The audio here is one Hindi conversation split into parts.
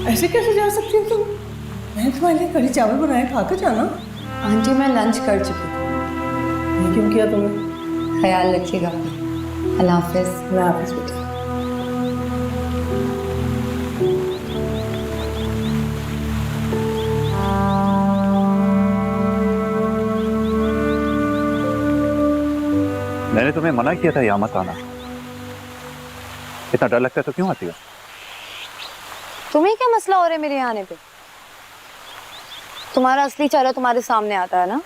ऐसे कैसे जा सकती हो तुम? मैंने तुम्हारे लिए कढ़ी चावल बनाए, खाकर जाना। आंटी मैं लंच कर चुकी हूँ। ये क्यों किया तुमने? ख्याल रखिएगा अपना। अल्लाह हाफिज़। अल्लाह हाफिज़ बेटा। मैंने तुम्हें मना किया था यहाँ मत आना। इतना डर लगता है तो क्यों आती हो? तुम्हें क्या मसला हो रहा है मेरे यहाँ आने पे? तुम्हारा असली चेहरा तुम्हारे सामने आता है ना।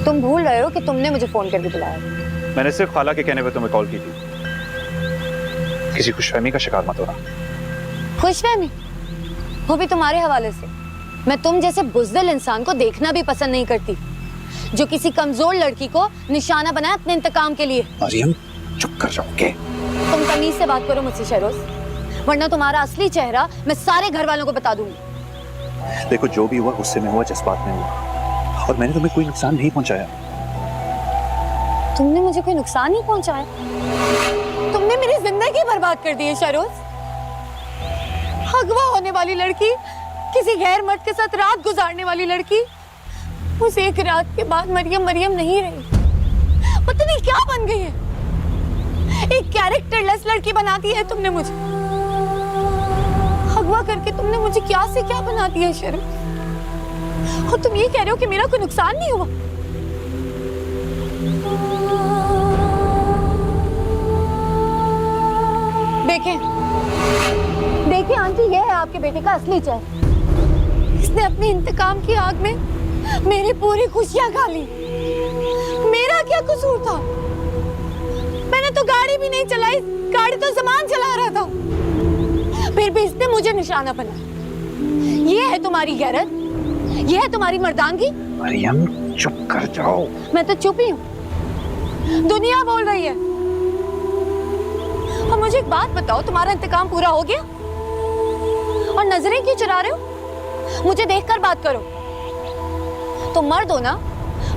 तुम भूल रहे हो कि तुमने मुझे फोन करके बुलाया। मैंने सिर्फ खाला के कहने पे तुम्हें कॉल की थी। किसी खुशफहमी का शिकार मत होना। खुशफहमी? वो भी तुम्हारे हवाले से। मैं तुम जैसे बुज़दिल इंसान को देखना भी पसंद नहीं करती, जो किसी कमजोर लड़की को निशाना बनाए अपने इंतकाम के लिए। मरियम चुप कर जाओगे? तुम तमीज से बात करो मुझसे शहरोज, वरना तुम्हारा असली चेहरा मैं सारे घर वालों को बता दूंगी। देखो, जो भी हुआ गुस्से में हुआ, जज्बात में हुआ, और मैंने तुम्हें कोई नुकसान नहीं पहुंचाया। तुमने मुझे कोई नुकसान नहीं पहुंचाया? तुमने मेरी जिंदगी बर्बाद कर दी है शहरोज। अगवा होने वाली लड़की, किसी गैर मर्द के साथ रात गुजारने वाली लड़की, उस एक रात के बाद मरियम मरियम नहीं रही, पता नहीं क्या बन गई है। एक कैरेक्टरलेस लड़की बना दी है तुमने मुझे। अगवा करके तुमने मुझे क्या से क्या बना दिया है शर्म। और तुम ये कह रहे हो कि मेरा कोई नुकसान नहीं हुआ? देखें आंटी, ये है आपके बेटे का असली चेहरा। इसने अपने इंतकाम की आग में मेरी पूरी खुशियां खा ली। मेरा क्या कसूर था? मैंने तो गाड़ी भी नहीं चलाई, गाड़ी तो सामान चला रहा था। फिर भी इसने मुझे निशाना बनाया। ये है तुम्हारी गैरत? ये है तुम्हारी मर्दानगी? मरियम चुप कर जाओ। मैं तो चुप ही हूँ, दुनिया बोल रही है। और मुझे एक बात बताओ, तुम्हारा इंतकाम पूरा हो गया? और नजरें क्यों चुरा रहे हो? मुझे देखकर बात करो। तुम मर्द हो ना,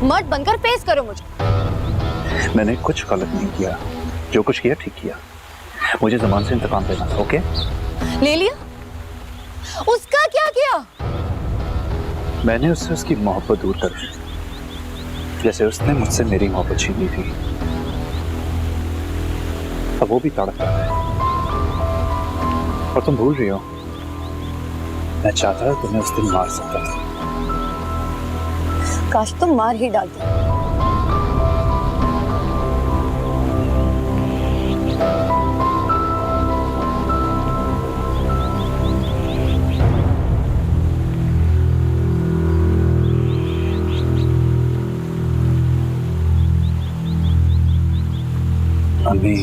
मर्द बनकर फेस करो मुझे। मैंने कुछ गलत नहीं किया, जो कुछ किया ठीक किया। मुझे ज़मान से इंतकाम लेना था। ओके, ले लिया। उसका क्या किया? मैंने उससे उसकी मोहब्बत दूर कर दी, जैसे उसने मुझसे मेरी मोहब्बत छीन ली थी। अब वो भी तड़प रहा है। और तुम भूल रही हो, मैं चाहता था तुम्हें उस दिन मार सकता था। काश तुम मार ही डालते। अम्मी,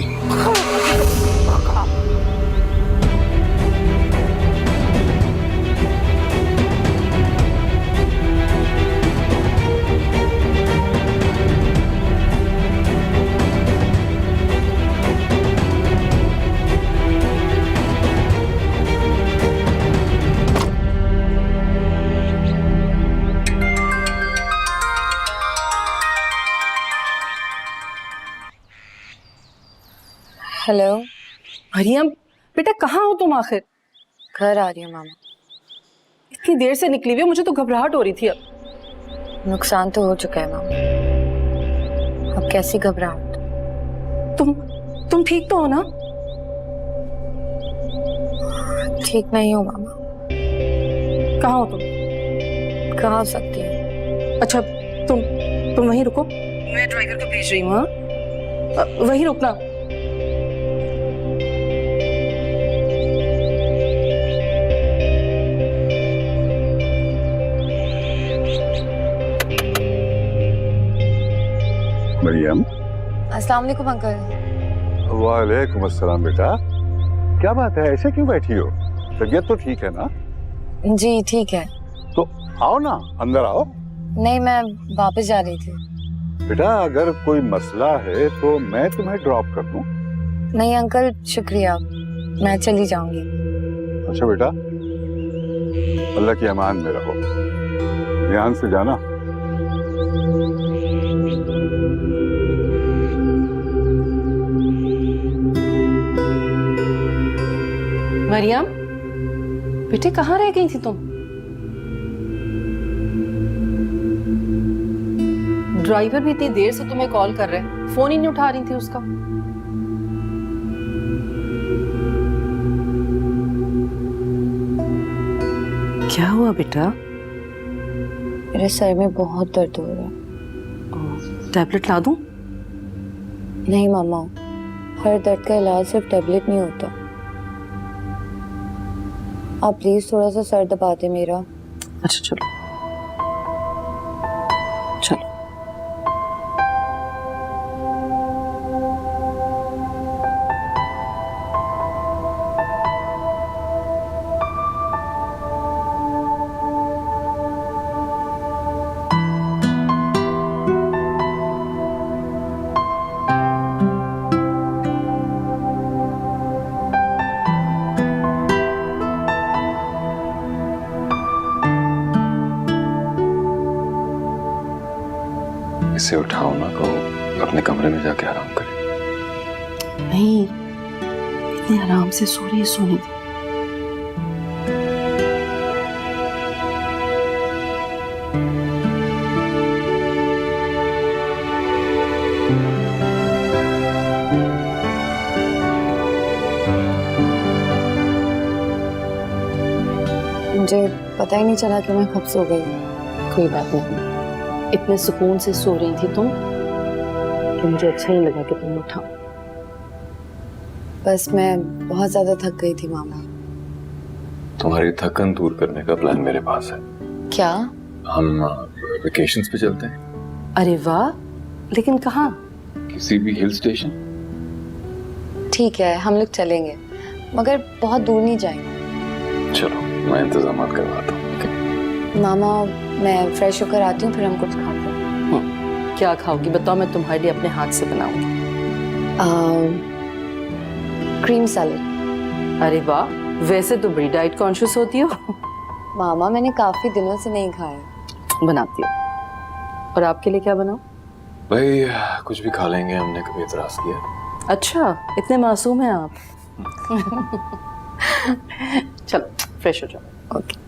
हेलो। मरियम बेटा, कहाँ हो तुम आखिर? घर आ रही हूँ मामा। इतनी देर से निकली हुई हो, मुझे तो घबराहट हो रही थी। अब नुकसान तो हो चुका है मामा, अब कैसी घबराहट? तुम ठीक तो हो ना? ठीक नहीं हूँ मामा। कहाँ हो तुम? कहाँ हो सकती है? अच्छा, तुम वहीं रुको, मैं ड्राइवर को भेज रही हूँ। हाँ, वहीं रुकना। मरियम। अस्सलाम वालेकुम अंकल। वालेकुम अस्सलाम बेटा। क्या बात है, ऐसे क्यों बैठी हो? तबीयत तो ठीक है ना? जी ठीक है। तो आओ ना, अंदर आओ। नहीं, मैं वापस जा रही थी। बेटा, अगर कोई मसला है तो मैं तुम्हें ड्रॉप कर दूं। नहीं अंकल, शुक्रिया, मैं चली जाऊंगी। अच्छा बेटा, अल्लाह की अमान में रहो, ध्यान से जाना। मरियम, बेटे कहाँ रह गई थी तुम? ड्राइवर भी इतनी देर से तुम्हें कॉल कर रहा है, फोन ही नहीं उठा रही थी उसका। क्या हुआ बेटा? मेरे सर में बहुत दर्द हो रहा है। टैबलेट ला दूं? नहीं मामा, हर दर्द का इलाज सिर्फ टैबलेट नहीं होता। आप प्लीज थोड़ा सा सर दबा दे मेरा। अच्छा चलो चलो। इसे उठाओ ना, कहो अपने कमरे में जाके आराम करे। नहीं, इतने आराम से सो रही है, सोने दो। मुझे पता ही नहीं चला कि मैं कब सो गई। कोई बात नहीं, इतने सुकून से सो रही थी तुम कि मुझे अच्छा नहीं लगा कि तुम उठाओ। बस मैं बहुत ज्यादा थक गई थी मामा। तुम्हारी थकन दूर करने का प्लान मेरे पास है। क्या? हम वेकेशंस पे चलते हैं। अरे वाह, लेकिन कहाँ? किसी भी हिल स्टेशन। ठीक है, हम लोग चलेंगे, मगर बहुत दूर नहीं जाएंगे। चलो मैं इंतजाम करवाता हूँ। मामा मैं फ्रेश होकर आती हूँ, फिर हम कुछ खाते हैं। क्या खाओगी बताओ, मैं तुम्हारे लिए अपने हाथ से बनाऊंगी। Cream salad. अरे वाह, वैसे तो बड़ी डाइट कॉन्शियस होती हो। मामा मैंने काफी दिनों से नहीं खाया। बनाती हो। और आपके लिए क्या बनाऊं? भाई कुछ भी खा लेंगे, हमने कभी इतराज किया? अच्छा, इतने मासूम हैं आप। चलो फ्रेश हो जाओ। ओके।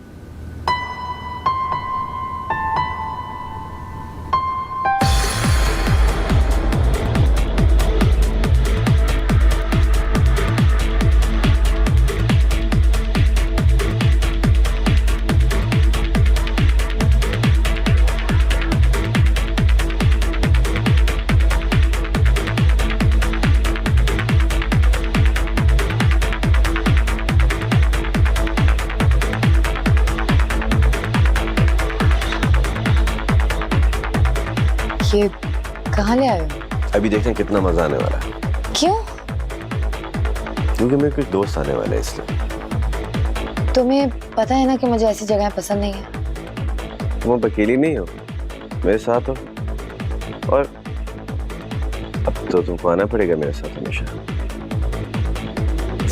ये कहाँ ले आए हो? अभी देखते हैं कितना मजा आने वाला है। क्यों? क्योंकि मेरे कुछ दोस्त आने वाले हैं इसलिए। तुम्हें पता है ना कि मुझे ऐसी जगह पसंद नहीं है। तुम अब अकेली नहीं हो, मेरे साथ हो, और अब तो तुमको आना पड़ेगा मेरे साथ हमेशा।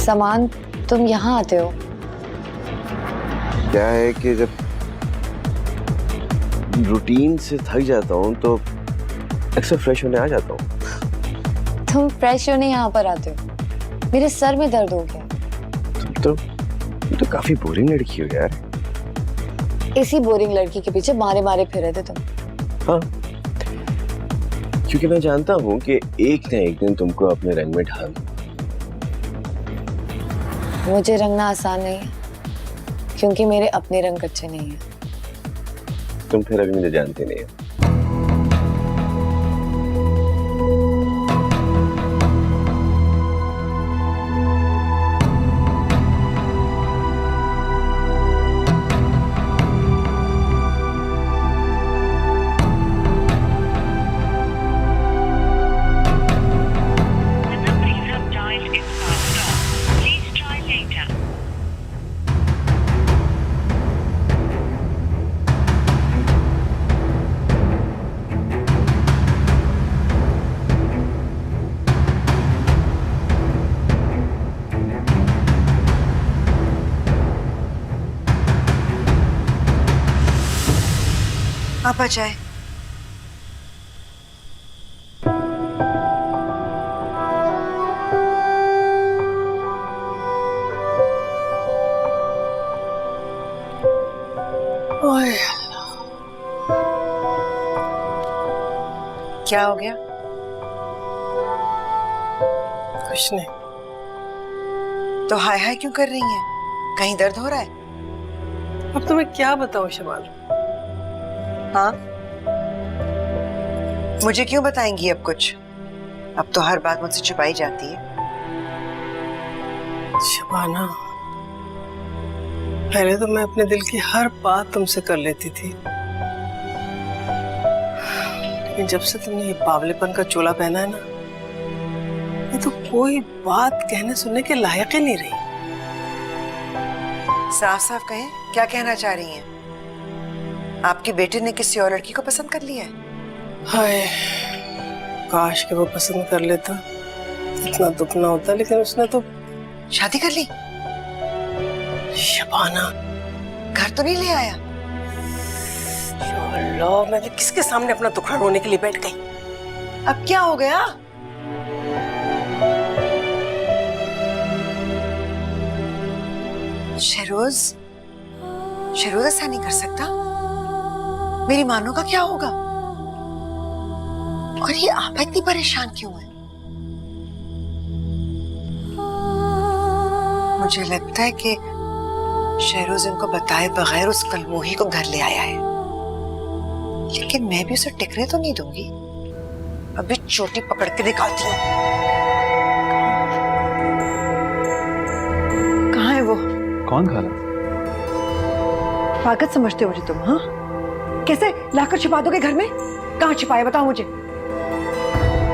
सामान, तुम यहाँ आते हो? क्या है कि जब रूटीन से थक जाता हूँ तो अक्सर फ्रेश होने आ जाता हूँ। तुम फ्रेश होने यहाँ पर आते हो? मेरे सर में दर्द हो गया। तुम तो काफी बोरिंग लड़की हो यार। इसी बोरिंग लड़की के पीछे मारे मारे फिरे थे तुम। हाँ, क्योंकि मैं जानता हूँ कि एक न एक दिन तुमको अपने रंग में ढाल दूं। मुझे रंगना आसान नहीं है, क्योंकि मेरे अपने रंग अच्छे नहीं है। तुम फिर अभी मुझे जानते नहीं हो। पापा चाय। क्या हो गया? कुछ नहीं। तो हाय हाय क्यों कर रही हैं? कहीं दर्द हो रहा है? अब तुम्हें क्या बताऊं शबाना? हाँ, मुझे क्यों बताएंगी अब कुछ? अब तो हर बात मुझसे छुपाई जाती है। शबाना, पहले तो मैं अपने दिल की हर बात तुमसे कर लेती थी, लेकिन जब से तुमने ये बावलेपन का चोला पहना है ना, ये तो कोई बात कहने सुनने के लायक ही नहीं रही। साफ साफ कहें, क्या कहना चाह रही हैं? आपके बेटे ने किसी और लड़की को पसंद कर लिया है? हाय, काश कि वो पसंद कर लेता, इतना दुख ना होता, लेकिन उसने तो शादी कर ली। शबाना, घर तो नहीं ले आया? या अल्लाह, मैं भी किसके सामने अपना दुखड़ा रोने के लिए बैठ गई। अब क्या हो गया? शहरोज, शहरोज ऐसा नहीं कर सकता। मेरी मानो का क्या होगा? और ये आप इतनी परेशान क्यों हैं? मुझे लगता है कि शहरोज इनको बताए बगैर उस कलमोही को घर ले आया है, लेकिन मैं भी उसे टिकने तो नहीं दूंगी। अभी चोटी पकड़ के निकालती हूँ। कहाँ है वो? कौन खाला? पागल समझते हो मुझे तुम? हाँ, कैसे लाकर छिपा दोगे घर में? कहाँ छिपाए बताओ मुझे।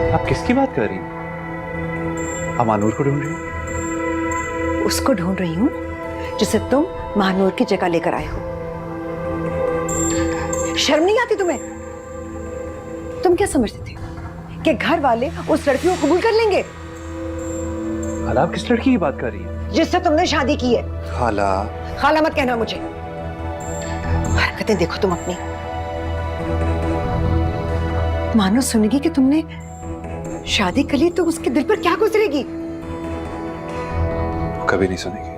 आप किसकी बात कर रही हैं? आप मानूर को ढूंढ रही हैं? उसको ढूंढ रही हूँ जिसे तुम महानूर की जगह लेकर आए हो। शर्म नहीं आती तुम्हें? तुम क्या समझते थे कि घर वाले उस लड़की को कबूल कर लेंगे? खाला, आप किस लड़की की बात कर रही हैं? जिससे तुमने शादी की है। खाला, खाला मत कहना मुझे। हरकतें देखो तुम अपनी। मानो सुनेगी कि तुमने शादी कर ली तो उसके दिल पर क्या गुजरेगी? कभी नहीं सुनेगी।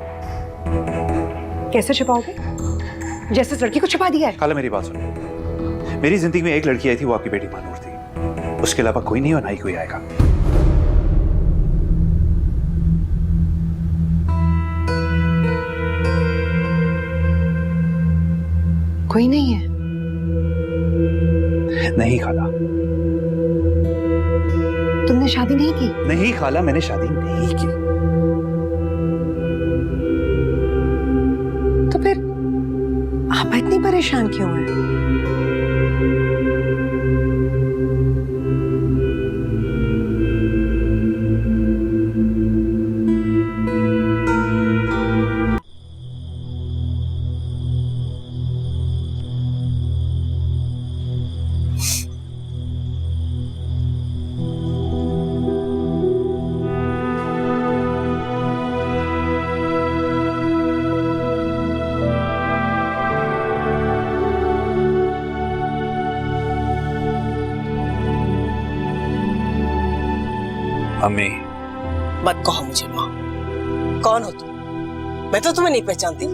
कैसे छुपाओगे? जैसे उस लड़की को छुपा दिया है। खाला, मेरी बात सुनो। मेरी जिंदगी में एक लड़की आई थी, वो आपकी बेटी मानूर थी। उसके अलावा कोई नहीं और ना ही कोई आएगा। कोई नहीं है? नहीं खाला। तुमने शादी नहीं की? नहीं खाला, मैंने शादी नहीं की। तो फिर आप इतनी परेशान क्यों हैं? अम्मी, मत कहो मुझे माँ। कौन हो तुम? मैं तो तुम्हें नहीं पहचानती।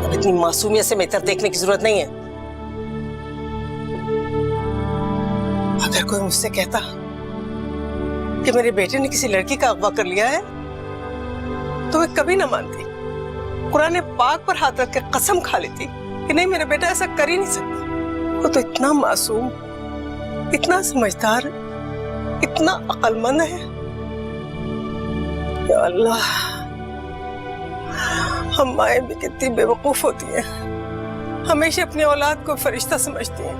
अब इतनी मासूमियत से मेरी तरफ देखने की जरूरत नहीं है। अगर कोई मुझसे कहता कि मेरे बेटे ने किसी लड़की का अगवा कर लिया है तो मैं कभी ना मानती। कुरान पाक पर हाथ रख के कसम खा लेती कि नहीं, मेरा बेटा ऐसा कर ही नहीं सकता। वो तो इतना मासूम, इतना समझदार, इतना अक्लमंद है। या अल्लाह, हम माएं भी कितनी बेवकूफ होती हैं, हमेशा अपनी औलाद को फरिश्ता समझती हैं।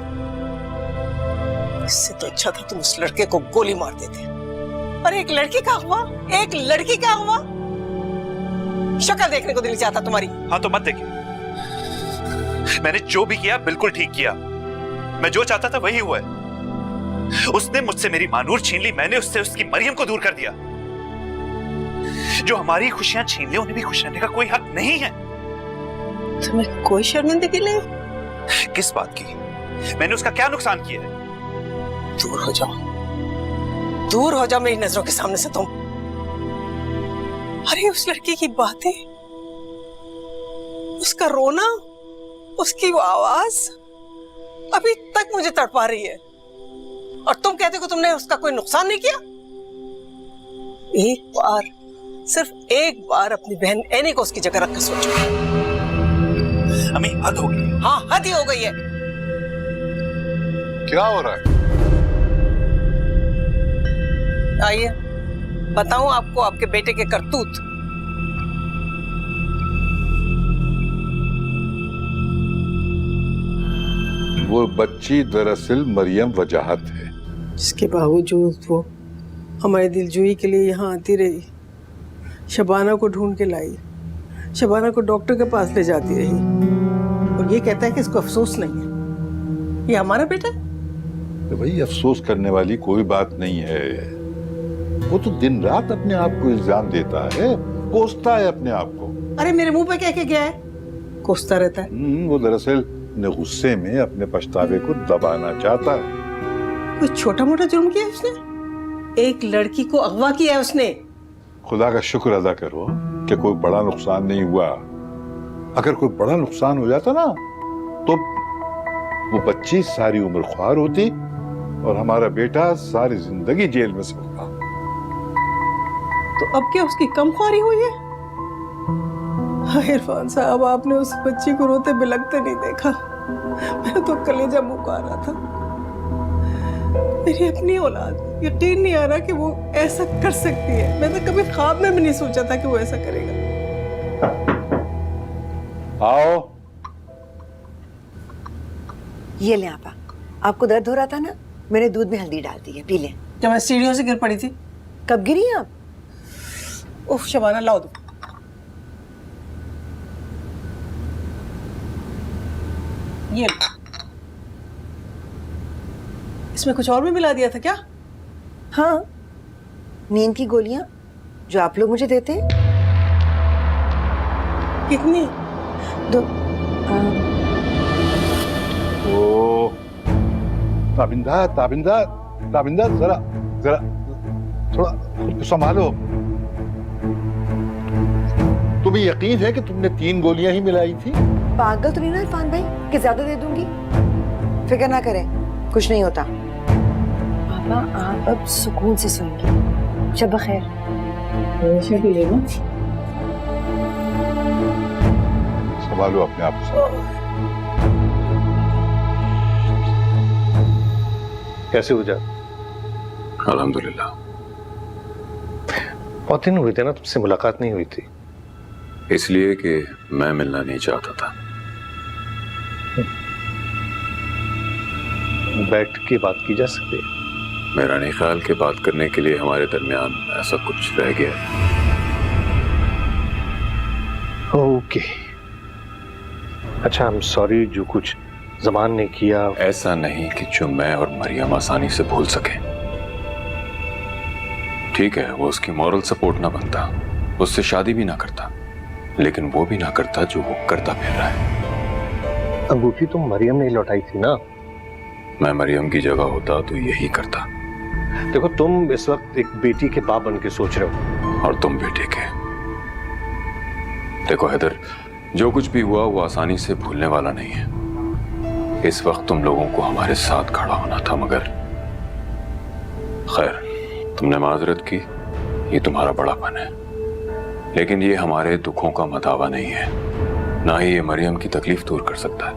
इससे तो अच्छा था तुम उस लड़के को गोली मार देते। और एक लड़की का अगवा, एक लड़की का अगवा। शक्ल देखने को दिल नहीं चाहता तुम्हारी। हाँ तो मत देखिए। मैंने जो भी किया बिल्कुल ठीक किया। मैं जो चाहता था वही हुआ है। उसने मुझसे मेरी मानूर छीन ली, मैंने उससे उसकी मरियम को दूर कर दिया। जो हमारी खुशियां छीन ले, उन्हें भी खुश रहने का कोई हक नहीं है। तुम्हें कोई शर्मिंदगी नहीं? किस बात की? मैंने उसका क्या नुकसान किया है? दूर हो जाओ, दूर हो जाओ मेरी नजरों के सामने से तुम। अरे उस लड़की की बातें, उसका रोना, उसकी वो आवाज, अभी तक मुझे तड़पा रही है, और तुम कहते हो तुमने उसका कोई नुकसान नहीं किया। एक बार, सिर्फ एक बार अपनी बहन एनी को उसकी जगह रखकर सोचो। अम्मी हद हो गई। हाँ, हद ही हो गई है। क्या हो रहा है? आइए बताऊं आपको आपके बेटे के करतूत। वो बच्ची दरअसल मरियम वजाहत है, जिसके बावजूद वो हमारे दिलजोई के लिए यहाँ आती रही, शबाना को ढूंढ के लाई, शबाना को डॉक्टर के पास ले जाती रही, और ये कहता है कि इसको अफसोस नहीं है। ये हमारा बेटा है? तो भाई अफसोस करने वाली कोई बात नहीं है। वो तो दिन रात अपने आप को इल्जाम देता है, कोसता है अपने आप को। अरे मेरे मुंह पे कह के गया है, कोसता रहता है। वो दरअसल अपने गुस्से में अपने पछतावे को दबाना चाहता है। कोई छोटा मोटा जुर्म किया उसने? एक लड़की को अगवा किया है उसने। खुदा का शुक्र अदा करो कि कोई बड़ा नुकसान नहीं हुआ। अगर कोई बड़ा नुकसान हो जाता ना तो वो बच्ची सारी उम्र ख्वार होती और हमारा बेटा सारी जिंदगी जेल में सड़ता। तो अब क्या उसकी कम ख्वारी हुई है? हाँ इरफान साहब, आपने उस बच्ची को रोते बिलखते नहीं देखा। मेरा तो कलेजा मुँह आ रहा था। मेरी अपनी औलाद, यकीन नहीं आ रहा कि वो ऐसा कर सकती है। मैं तो कभी ख्वाब में भी नहीं सोचा था कि वो ऐसा करेगा। आओ। ये ले आपा, आपको दर्द हो रहा था ना, मैंने दूध में हल्दी डाल दी है, पी लें। जब मैं सीढ़ियों से गिर पड़ी थी। कब गिरी आप? उफ शबाना, लाओ दो। ये इसमें कुछ और भी मिला दिया था क्या? हाँ, नींद की गोलियां जो आप लोग मुझे देते हैं। कितनी? 2। ओ ताबिंदा ताबिंदा ताबिंदा, जरा जरा थोड़ा खुद को संभालो। तुम्हें यकीन है कि तुमने 3 गोलियां ही मिलाई थी? पागल तो नहीं ना इरफान भाई कि ज्यादा दे दूंगी? फिक्र ना करें, कुछ नहीं होता। पापा आप अब सुकून से सोएंगे। शब खैर। संभालो अपने आप को। कैसे हो जा? अल्हम्दुलिल्लाह। बहुत दिन हुए थे ना तुमसे मुलाकात नहीं हुई थी। इसलिए कि मैं मिलना नहीं चाहता था। बैठ के बात की जा सकती है। मेरा नहीं ख्याल कि बात करने के लिए हमारे दरमियान ऐसा कुछ रह गया है। ओके, अच्छा, आई एम सॉरी जो कुछ ज़मान ने किया। ऐसा नहीं कि जो मैं और मरियम आसानी से भूल सके। ठीक है, वो उसकी मॉरल सपोर्ट ना बनता, उससे शादी भी ना करता, लेकिन वो भी ना करता जो वो करता फिर रहा है। अंगूठी तो मरियम ने लौटाई थी ना? मैं मरियम की जगह होता तो यही करता। देखो, तुम इस वक्त एक बेटी के बाप बन के सोच रहे हो, और तुम बेटे के। देखो हैदर, जो कुछ भी हुआ वो आसानी से भूलने वाला नहीं है। इस वक्त तुम लोगों को हमारे साथ खड़ा होना था, मगर खैर, तुमने माजरत की, ये तुम्हारा बड़ापन है। लेकिन ये हमारे दुखों का मदावा नहीं है, ना ही ये मरियम की तकलीफ दूर कर सकता है।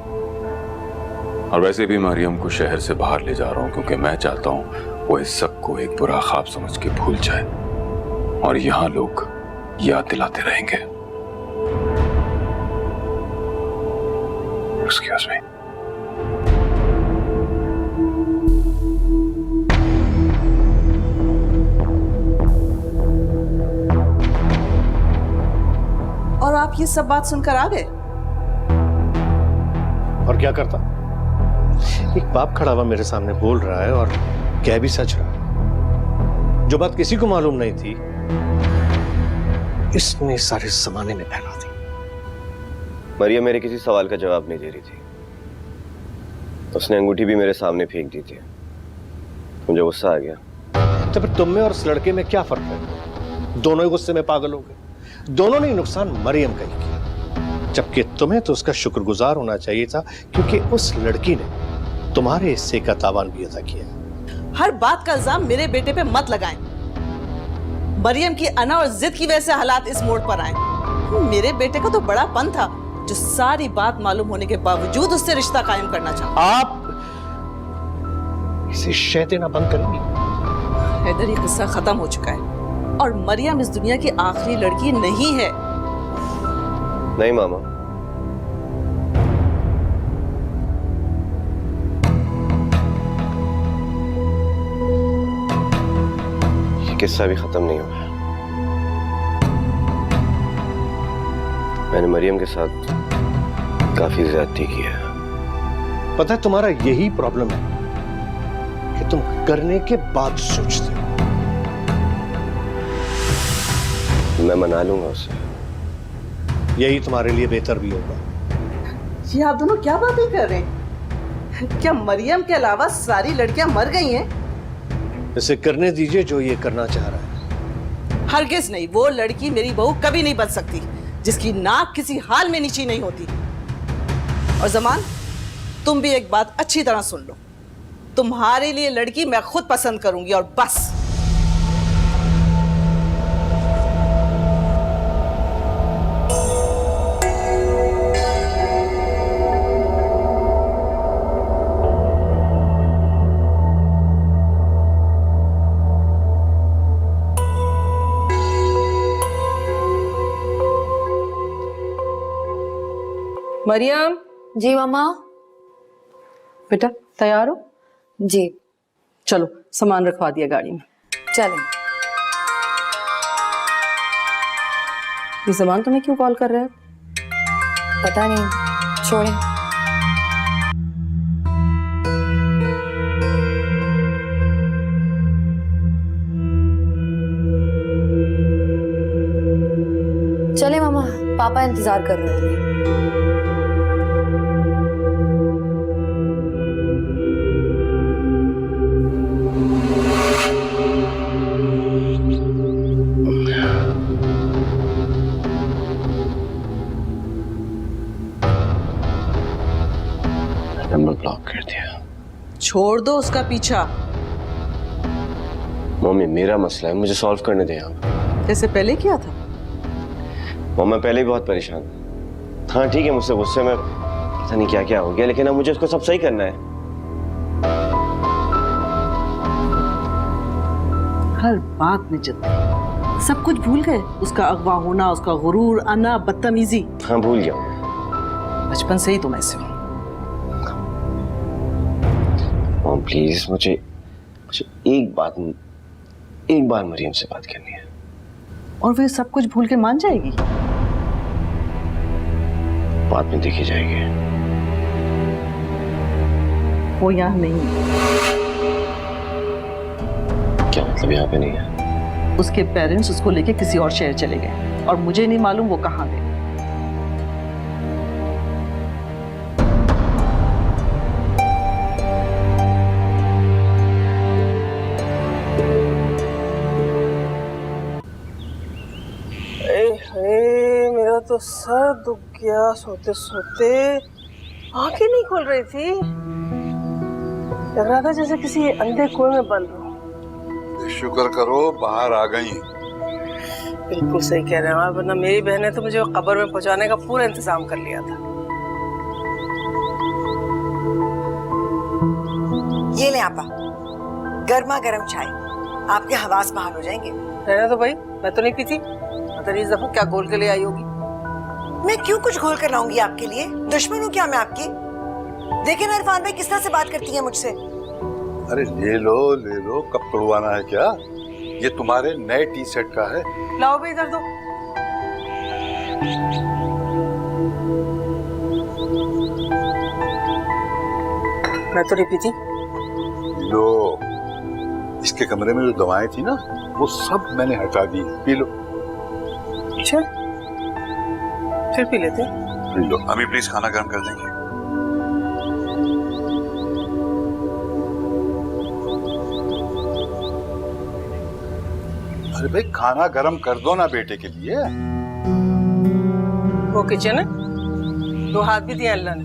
और वैसे भी मरियम को शहर से बाहर ले जा रहा हूं क्योंकि मैं चाहता हूं वो इस सब को एक बुरा ख्वाब समझ के भूल जाए, और यहां लोग याद दिलाते रहेंगे। Excuse me. और आप ये सब बात सुनकर आ गए? और क्या करता? एक बाप खड़ा हुआ मेरे सामने बोल रहा है और कह भी सच रहा है। जो बात किसी को मालूम नहीं थी, इसने सारे जमाने में फैला दी। मरियम मेरे किसी सवाल का जवाब नहीं दे रही थी। उसने अंगूठी भी मेरे सामने फेंक दी थी। मुझे गुस्सा आ गया। तो फिर तुम में और उस लड़के में क्या फर्क है? दोनों ही गुस्से में पागल हो गए। दोनों ने नुकसान मरियम का ही किया, जबकि तुम्हें तो उसका शुक्रगुजार होना चाहिए था, क्योंकि उस लड़की ने तुम्हारे हिस्से का तावान भी अदा किया। हर बात का इल्जाम मेरे बेटे पे मत लगाएं। मरियम की अना और जिद की वजह से हालात इस मोड़ पर आए। मेरे बेटे का तो बड़ापन था जो सारी बात मालूम होने के बावजूद उससे रिश्ता कायम करना चाहता। आप इसे शह देना बंद करेंगी? हैदर, ये किस्सा खत्म हो चुका है और मरियम इस दुनिया की आखिरी लड़की नहीं है। नहीं मामा, ये किस्सा भी खत्म नहीं हुआ। मैंने मरियम के साथ काफी ज्यादती की है। पता है, तुम्हारा यही प्रॉब्लम है कि तुम करने के बाद सोचते हो। मैं मना लूंगा उसे। यही तुम्हारे लिए बेहतर भी होगा। ये आप दोनों क्या बातें कर रहे हैं? क्या मरियम के अलावा सारी लड़कियां मर गई हैं? इसे करने दीजिए जो ये करना चाह रहा है। हरगिज नहीं, वो लड़की मेरी बहू कभी नहीं बन सकती जिसकी नाक किसी हाल में नीची नहीं होती। और जमान, तुम भी एक बात अच्छी तरह सुन लो, तुम्हारे लिए लड़की मैं खुद पसंद करूंगी और बस। मरियम, जी मामा। बेटा तैयार हो? जी चलो सामान रखवा दिया गाड़ी में। चलें। ये सामान तुम्हें क्यों कॉल कर रहा है? पता नहीं, छोड़ें। चले मामा, पापा इंतजार कर रहे हैं। नंबर ब्लॉक कर दिया। छोड़ दो उसका पीछा। मम्मी, मेरा मसला है, मुझे सॉल्व करने दें आप। जैसे पहले किया था। मम्मी, मैं पहले भी बहुत परेशान था। हाँ ठीक है, मुझसे गुस्से में पता नहीं क्या क्या हो गया, लेकिन अब मुझे उसको सब सही करना है। हर बात में जिद। सब कुछ भूल गए? उसका अगवा होना, उसका गुरूर, अना, बदतमीजी। हाँ भूल गया हूँ। बचपन से ही तुम ऐसे हो। मॉम प्लीज, मुझे एक बार मरियम से बात करनी है। और वे सब कुछ भूल के मान जाएगी? बाद में देखी जाएगी। वो यहाँ नहीं है। क्या मतलब यहाँ पे नहीं है? उसके पेरेंट्स उसको लेके किसी और शहर चले गए और मुझे नहीं मालूम वो कहाँ गए। मेरा तो सर दुख गया सोते सोते। आंखें नहीं खुल रही थी, लग रहा था जैसे किसी अंधे कुएं में बंद हो। शुक्र करो बाहर आ गई। बिल्कुल सही कह रहे हैं, वरना मेरी बहन ने तो मुझे कब्र में पहुंचाने का पूरा इंतजाम कर लिया था। ये ले आपा, गर्मा गर्म चाय, आपके हवास बहाल हो जाएंगे। रहने तो भाई, मैं तो नहीं पीती। पता नहीं इस दफा क्या घोल के ले आई होगी। मैं क्यों कुछ घोल कर लाऊंगी आपके लिए? दुश्मन हूँ क्या मैं आपकी? देखे ना इरफान भाई किस तरह से बात करती है मुझसे। अरे ले लो, कब तोड़वाना है क्या? ये तुम्हारे नए टी सेट का है। लाओ भाई, इधर दो। मैं तो नहीं पीती। लो, इसके कमरे में जो दवाएं थी ना, वो सब मैंने हटा दी। P low. अच्छा, फिर पी लेते। P low. अम्मी प्लीज खाना गर्म कर देंगे। अरे भाई, खाना गर्म कर दो ना बेटे के लिए। वो किचन है, 2 हाथ भी दिया अल्लाह ने।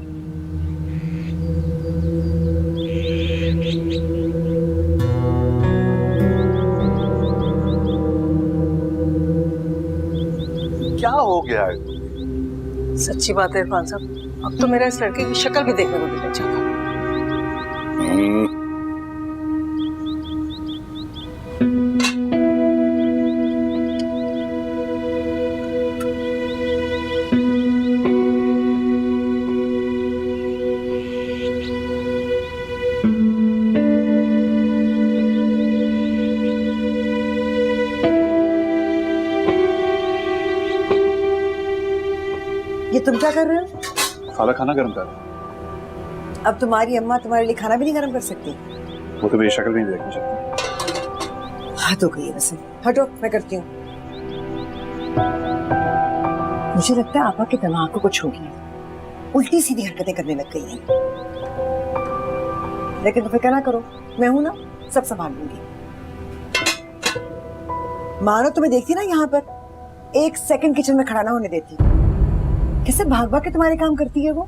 क्या हो गया है? सच्ची बात है इरफान साहब, अब तो मेरा इस लड़के की शक्ल भी देखने को दिल नहीं चाहता। ये तुम क्या कर रहे हो? खाला खाना गर्म कर। अब तुम्हारी अम्मा तुम्हारे लिए खाना भी नहीं गर्म कर सकती? वो तो मेरी शक्ल भी नहीं देखनी चाहती। हाथ हो गई है वैसे। हटो, मैं करती हूँ। मुझे लगता है आपा के दिमाग को कुछ हो गया, उल्टी सीधी हरकतें करने लग गई हैं। लेकिन तो फिक्र ना करो, मैं हूं ना, सब संभाल लूंगी। मानो तुम्हें देखती ना यहाँ पर, 1 सेकंड किचन में खड़ा ना होने देती। कैसे भाग भाग के तुम्हारे काम करती है वो।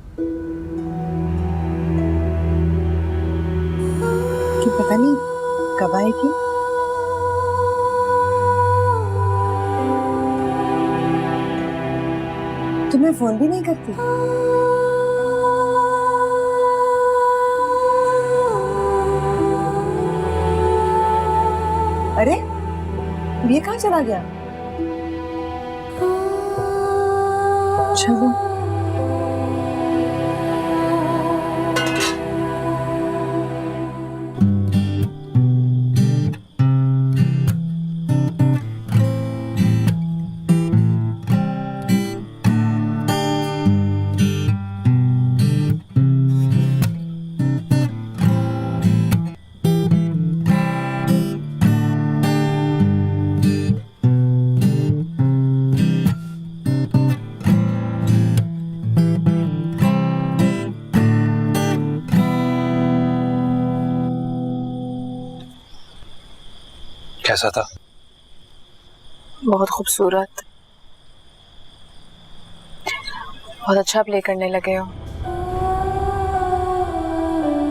कि पता नहीं कब आएगी। तुम्हें फोन भी नहीं करती? अरे ये कहाँ चला गया? चलो कैसा था? बहुत खूबसूरत, बहुत अच्छा प्ले करने लगे हो।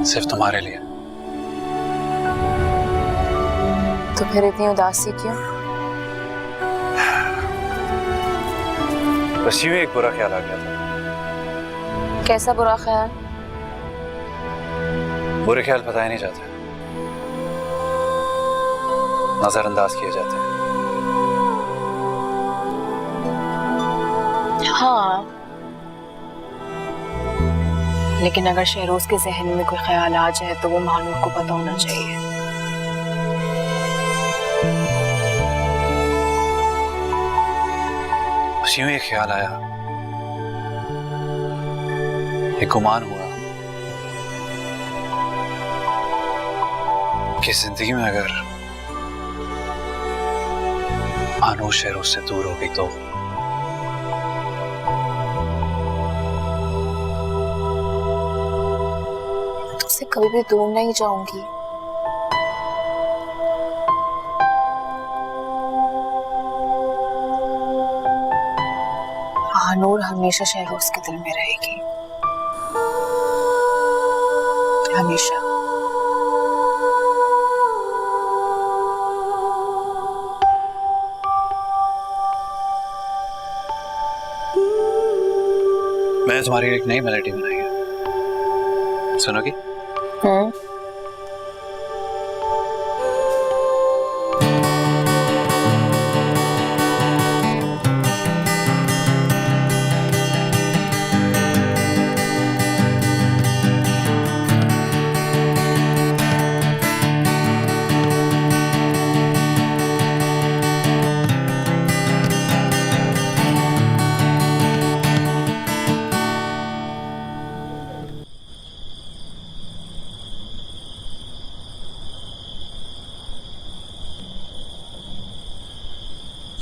सिर्फ तुम्हारे लिए। तो फिर इतनी उदासी क्यों? बस यूं एक बुरा ख्याल आ गया था। कैसा बुरा ख्याल? बुरे ख्याल बताए नहीं जाते, नजरअंदाज किए जाते हैं। हाँ, लेकिन अगर शहरोज के जहन में कोई ख्याल आ जाए तो वो महानूर को पता होना चाहिए। बस यूं एक ख्याल आया, एक गुमान हुआ कि जिंदगी में अगर महानूर शहरोज से दूर हो गई तो तुझसे कभी भी दूर नहीं जाऊंगी। महानूर हमेशा शहरोज के दिल में रहेगी, हमेशा। मैंने तुम्हारी एक नई मेलोडी बनाई है, सुनोगी?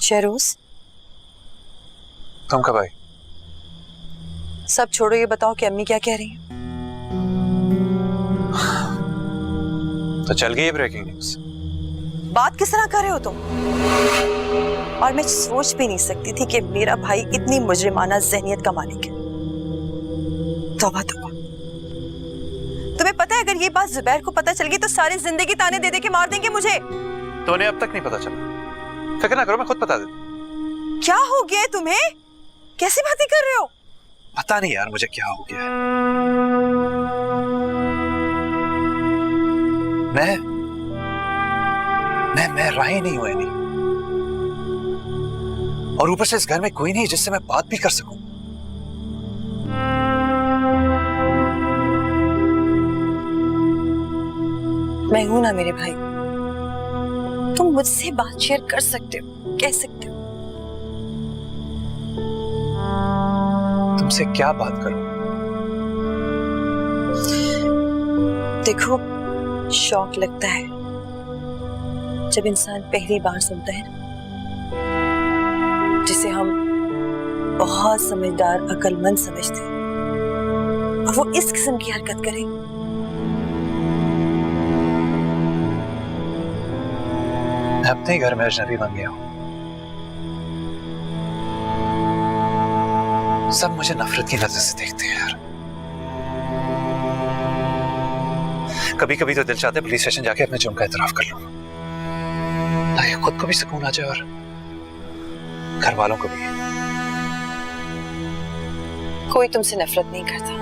शहरोज, तुम कब आई? सब छोड़ो, ये बताओ कि अम्मी क्या कह रही है? तो चल गई ब्रेकिंग न्यूज। बात किस तरह कर रहे हो तुम? और मैं सोच भी नहीं सकती थी कि मेरा भाई इतनी मुजरिमाना जहनियत का मालिक है। तौबा तौबा। तुम्हें पता है अगर ये बात जुबैर को पता चल गई तो सारी जिंदगी ताने दे दे के मार देंगे मुझे। तो उन्हें अब तक नहीं पता चला। फिक्र ना करो, मैं खुद बता देता हूं। क्या हो गया है तुम्हें? कैसी बातें कर रहे हो? पता नहीं यार मुझे क्या हो गया है। मैं राही नहीं हूं एनी, और ऊपर से इस घर में कोई नहीं जिससे मैं बात भी कर सकूं। मैं हूं ना मेरे भाई, तुम मुझसे बात शेयर कर सकते हो, कह सकते हो। तुमसे क्या बात करूं? देखो, शौक लगता है जब इंसान पहली बार सुनता है, जिसे हम बहुत समझदार अक्लमंद समझते हैं, और वो इस किस्म की हरकत करे। मैं अपने घर में अजनबी बन गया हूं। सब मुझे नफरत की नजर से देखते हैं यार। कभी कभी तो दिल चाहता है पुलिस स्टेशन जाके अपने जुर्म का एतराफ कर लूं, ताकि खुद को भी सुकून आ जाए और घर वालों को भी। कोई तुमसे नफरत नहीं करता,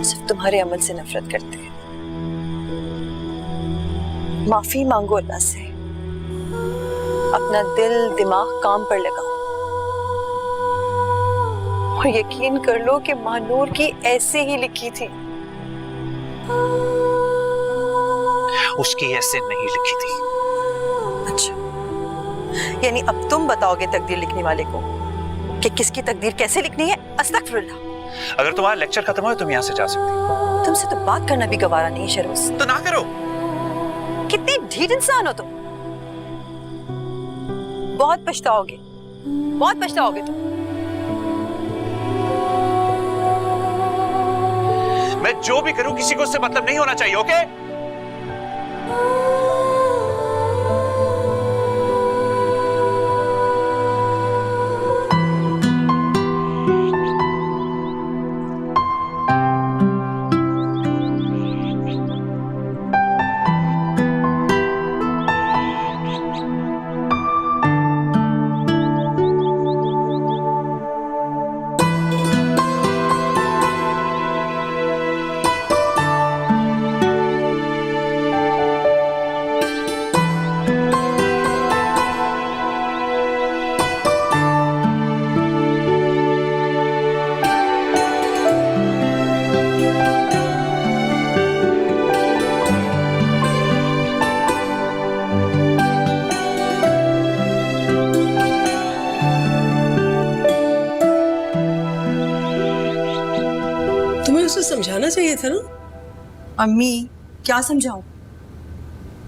सिर्फ तुम्हारे अमल से नफरत करते हैं। माफी मांगो अल्लाह से, अपना दिल दिमाग काम पर लगाओ, और यकीन कर लो कि मानूर की ऐसे ही लिखी थी। उसकी ऐसे नहीं लिखी थी। अच्छा, यानी अब तुम बताओगे तकदीर लिखने वाले को कि किसकी तकदीर कैसे लिखनी है? अस्तगफिरुल्लाह। अगर तुम्हारा लेक्चर खत्म हो तुम यहाँ से जा सकती हो। तुमसे तो बात करना भी गवारा नहीं है शरोज। तो ना करो। कितने ढीठ इंसान हो तुम। बहुत पछताओगे, बहुत पछताओगे तुम। मैं जो भी करूं किसी को उससे मतलब नहीं होना चाहिए, ओके? उसे समझाना चाहिए था ना। अम्मी, क्या समझाऊं?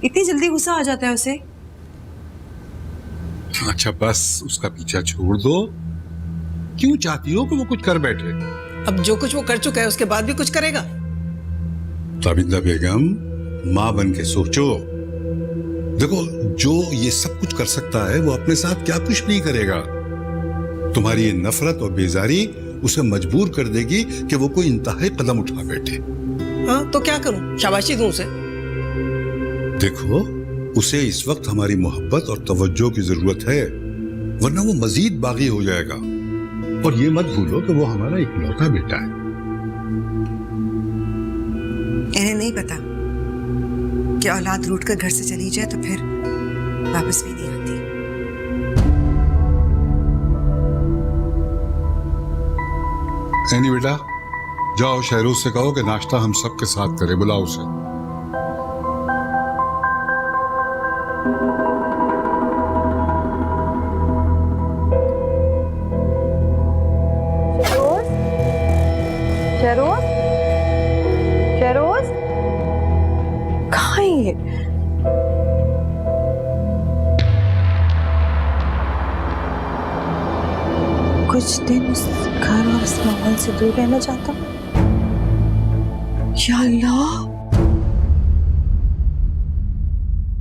इतनी जल्दी गुस्सा आ जाता है उसे। अच्छा बस उसका पीछा छोड़ दो। क्यों चाहती हो कि वो कुछ कर बैठे? अब जो कुछ वो कर चुका है उसके बाद भी कुछ करेगा? ताबिंदा बेगम, माँ बन के सोचो। देखो, जो ये सब कुछ कर सकता है वो अपने साथ क्या कुछ नहीं करेगा। तुम्हारी ये नफरत और बेजारी उसे मजबूर कर देगी कि वो कोई इंतहाई कदम उठा बैठे। हाँ तो क्या करूं? शाबाशी दूं उसे? देखो, उसे इस वक्त हमारी मोहब्बत और तवज्जो की जरूरत है, वरना वो मजीद बागी हो जाएगा। और ये मत भूलो कि वो हमारा इकलौता बेटा है। इन्हें नहीं पता कि औलाद रूठ कर घर से चली जाए तो फिर वापस भी नहीं आती। एनी बेटा, जाओ शहरोज से कहो कि नाश्ता हम सब के साथ करे, बुलाओ उसे। शहरोज, शहरोज, कहाँ है ये? कुछ दिन उस घर और इस माहौल से दूर रहना चाहता हूँ। या अल्लाह,